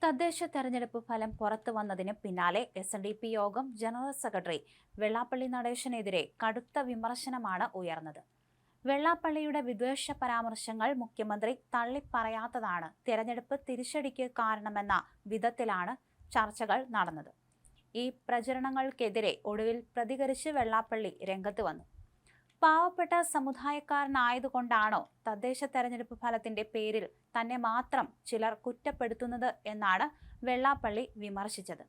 തദ്ദേശ തെരഞ്ഞെടുപ്പ് ഫലം പുറത്തു വന്നതിന് പിന്നാലെ SNDP യോഗം ജനറൽ സെക്രട്ടറി വെള്ളാപ്പള്ളി നടേശനെതിരെ കടുത്ത വിമർശനമാണ് ഉയർന്നത്. വെള്ളാപ്പള്ളിയുടെ വിദ്വേഷ പരാമർശങ്ങൾ മുഖ്യമന്ത്രി തള്ളിപ്പറയാത്തതാണ് തെരഞ്ഞെടുപ്പ് തിരിച്ചടിക്ക് കാരണമെന്ന വിധത്തിലാണ് ചർച്ചകൾ നടന്നത്. ഈ പ്രചരണങ്ങൾക്കെതിരെ ഒടുവിൽ പ്രതികരിച്ച് വെള്ളാപ്പള്ളി രംഗത്ത് വന്നു. പാവപ്പെട്ട സമുദായക്കാരനായതുകൊണ്ടാണോ തദ്ദേശ തെരഞ്ഞെടുപ്പ് ഫലത്തിന്റെ പേരിൽ തന്നെ മാത്രം ചിലർ കുറ്റപ്പെടുത്തുന്നത് എന്നാണ് വെള്ളാപ്പള്ളി വിമർശിച്ചത്.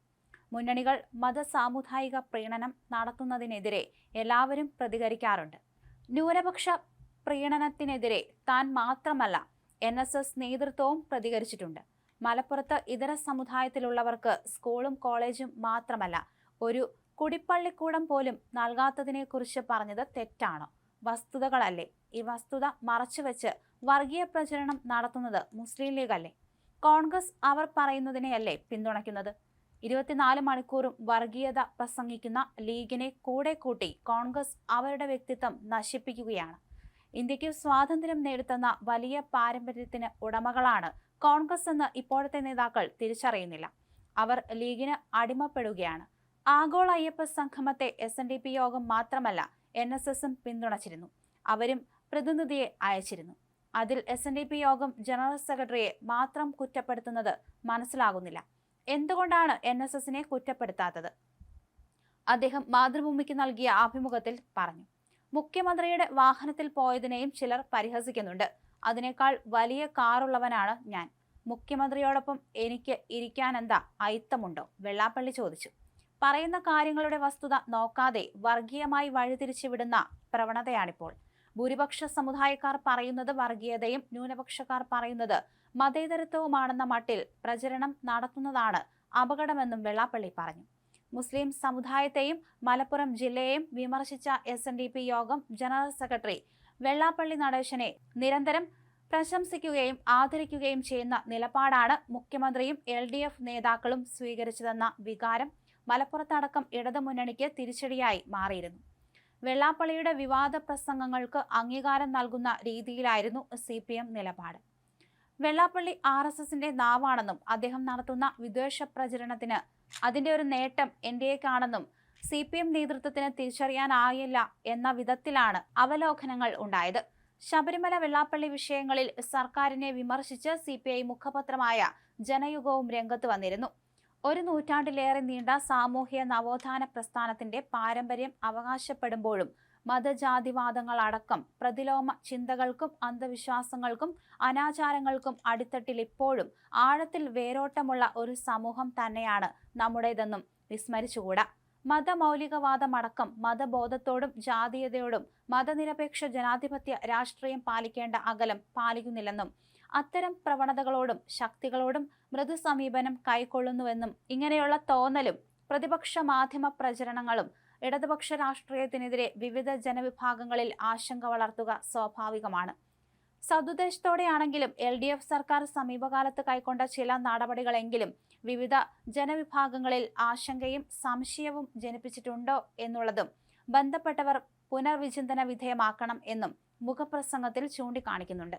മുന്നണികൾ മതസാമുദായിക പ്രീണനം നടത്തുന്നതിനെതിരെ എല്ലാവരും പ്രതികരിക്കാറുണ്ട്. ന്യൂനപക്ഷ പ്രീണനത്തിനെതിരെ താൻ മാത്രമല്ല NSS നേതൃത്വവും പ്രതികരിച്ചിട്ടുണ്ട്. മലപ്പുറത്ത് ഇതര സമുദായത്തിലുള്ളവർക്ക് സ്കൂളും കോളേജും മാത്രമല്ല ഒരു കുടിപ്പള്ളിക്കൂടം പോലും നൽകാത്തതിനെക്കുറിച്ച് പറഞ്ഞത് തെറ്റാണോ? വസ്തുതകളല്ലേ? ഈ വസ്തുത മറച്ചുവെച്ച് വർഗീയ പ്രചരണം നടത്തുന്നത് മുസ്ലിം ലീഗ് അല്ലേ? കോൺഗ്രസ് അവർ പറയുന്നതിനെയല്ലേ പിന്തുണയ്ക്കുന്നത്? 24 മണിക്കൂറും വർഗീയത പ്രസംഗിക്കുന്ന ലീഗിനെ കൂടെ കൂട്ടി കോൺഗ്രസ് അവരുടെ വ്യക്തിത്വം നശിപ്പിക്കുകയാണ്. ഇന്ത്യക്ക് സ്വാതന്ത്ര്യം നേടിത്തന്ന വലിയ പാരമ്പര്യത്തിന് ഉടമകളാണ് കോൺഗ്രസ് എന്ന് ഇപ്പോഴത്തെ നേതാക്കൾ തിരിച്ചറിയുന്നില്ല. അവർ ലീഗിന് അടിമപ്പെടുകയാണ്. ആഗോള അയ്യപ്പ സംഗമത്തെ SNDP യോഗം മാത്രമല്ല NSSും പിന്തുണച്ചിരുന്നു. അവരും പ്രതിനിധിയെ അയച്ചിരുന്നു. അതിൽ SNDP യോഗം ജനറൽ സെക്രട്ടറിയെ മാത്രം കുറ്റപ്പെടുത്തുന്നത് മനസ്സിലാകുന്നില്ല. എന്തുകൊണ്ടാണ് NSSനെ കുറ്റപ്പെടുത്താത്തത്? അദ്ദേഹം മാതൃഭൂമിക്ക് നൽകിയ അഭിമുഖത്തിൽ പറഞ്ഞു. മുഖ്യമന്ത്രിയുടെ വാഹനത്തിൽ പോയതിനെയും ചിലർ പരിഹസിക്കുന്നുണ്ട്. അതിനേക്കാൾ വലിയ കാറുള്ളവനാണ് ഞാൻ. മുഖ്യമന്ത്രിയോടൊപ്പം എനിക്ക് ഇരിക്കാനെന്താ അയിത്തമുണ്ടോ? വെള്ളാപ്പള്ളി ചോദിച്ചു. പറയുന്ന കാര്യങ്ങളുടെ വസ്തുത നോക്കാതെ വർഗീയമായി വഴിതിരിച്ചു വിടുന്ന പ്രവണതയാണിപ്പോൾ. ഭൂരിപക്ഷ സമുദായക്കാർ പറയുന്നത് വർഗീയതയും ന്യൂനപക്ഷക്കാർ പറയുന്നത് മതേതരത്വവുമാണെന്ന മട്ടിൽ പ്രചരണം നടത്തുന്നതാണ് അപകടമെന്നും വെള്ളാപ്പള്ളി പറഞ്ഞു. മുസ്ലിം സമുദായത്തെയും മലപ്പുറം ജില്ലയെയും വിമർശിച്ച SNDP യോഗം ജനറൽ സെക്രട്ടറി വെള്ളാപ്പള്ളി നടേശനെ നിരന്തരം പ്രശംസിക്കുകയും ആദരിക്കുകയും ചെയ്യുന്ന നിലപാടാണ് മുഖ്യമന്ത്രിയും LDF നേതാക്കളും സ്വീകരിച്ചതെന്ന വികാരം മലപ്പുറത്തടക്കം ഇടതുമുന്നണിക്ക് തിരിച്ചടിയായി മാറിയിരുന്നു. വെള്ളാപ്പള്ളിയുടെ വിവാദ പ്രസംഗങ്ങൾക്ക് അംഗീകാരം നൽകുന്ന രീതിയിലായിരുന്നു CPM നിലപാട്. വെള്ളാപ്പള്ളി RSSന്റെ നാവാണെന്നും അദ്ദേഹം നടത്തുന്ന വിദ്വേഷ പ്രചരണത്തിന് അതിന്റെ ഒരു നേട്ടം NDAക്കാണെന്നും CPM നേതൃത്വത്തിന് തിരിച്ചറിയാനായില്ല എന്ന വിധത്തിലാണ് അവലോകനങ്ങൾ ഉണ്ടായത്. ശബരിമല വെള്ളാപ്പള്ളി വിഷയങ്ങളിൽ സർക്കാരിനെ വിമർശിച്ച് CPI മുഖപത്രമായ ജനയുഗവും രംഗത്ത് വന്നിരുന്നു. ഒരു നൂറ്റാണ്ടിലേറെ നീണ്ട സാമൂഹ്യ നവോത്ഥാന പ്രസ്ഥാനത്തിന്റെ പാരമ്പര്യം അവകാശപ്പെടുമ്പോഴും മതജാതിവാദങ്ങളടക്കം പ്രതിലോമ ചിന്തകൾക്കും അന്ധവിശ്വാസങ്ങൾക്കും അനാചാരങ്ങൾക്കും അടിത്തട്ടിൽ ഇപ്പോഴും ആഴത്തിൽ വേരോട്ടമുള്ള ഒരു സമൂഹം തന്നെയാണ് നമ്മുടേതെന്നും വിസ്മരിച്ചുകൂടാ. മതമൗലികവാദമടക്കം മതബോധത്തോടും ജാതീയതയോടും മതനിരപേക്ഷ ജനാധിപത്യ രാഷ്ട്രീയം പാലിക്കേണ്ട അകലം പാലിക്കുന്നില്ലെന്നും അത്തരം പ്രവണതകളോടും ശക്തികളോടും മൃദു സമീപനം കൈക്കൊള്ളുന്നുവെന്നും ഇങ്ങനെയുള്ള തോന്നലും പ്രതിപക്ഷ മാധ്യമ പ്രചരണങ്ങളും ഇടതുപക്ഷ രാഷ്ട്രീയത്തിനെതിരെ വിവിധ ജനവിഭാഗങ്ങളിൽ ആശങ്ക വളർത്തുക സ്വാഭാവികമാണ്. സദുദ്ദേശത്തോടെയാണെങ്കിലും LDF സർക്കാർ സമീപകാലത്ത് കൈക്കൊണ്ട ചില നടപടികളെങ്കിലും വിവിധ ജനവിഭാഗങ്ങളിൽ ആശങ്കയും സംശയവും ജനിപ്പിച്ചിട്ടുണ്ടോ എന്നുള്ളതും ബന്ധപ്പെട്ടവർ പുനർവിചിന്തന വിധേയമാക്കണം എന്നും മുഖപ്രസംഗത്തിൽ ചൂണ്ടിക്കാണിക്കുന്നുണ്ട്.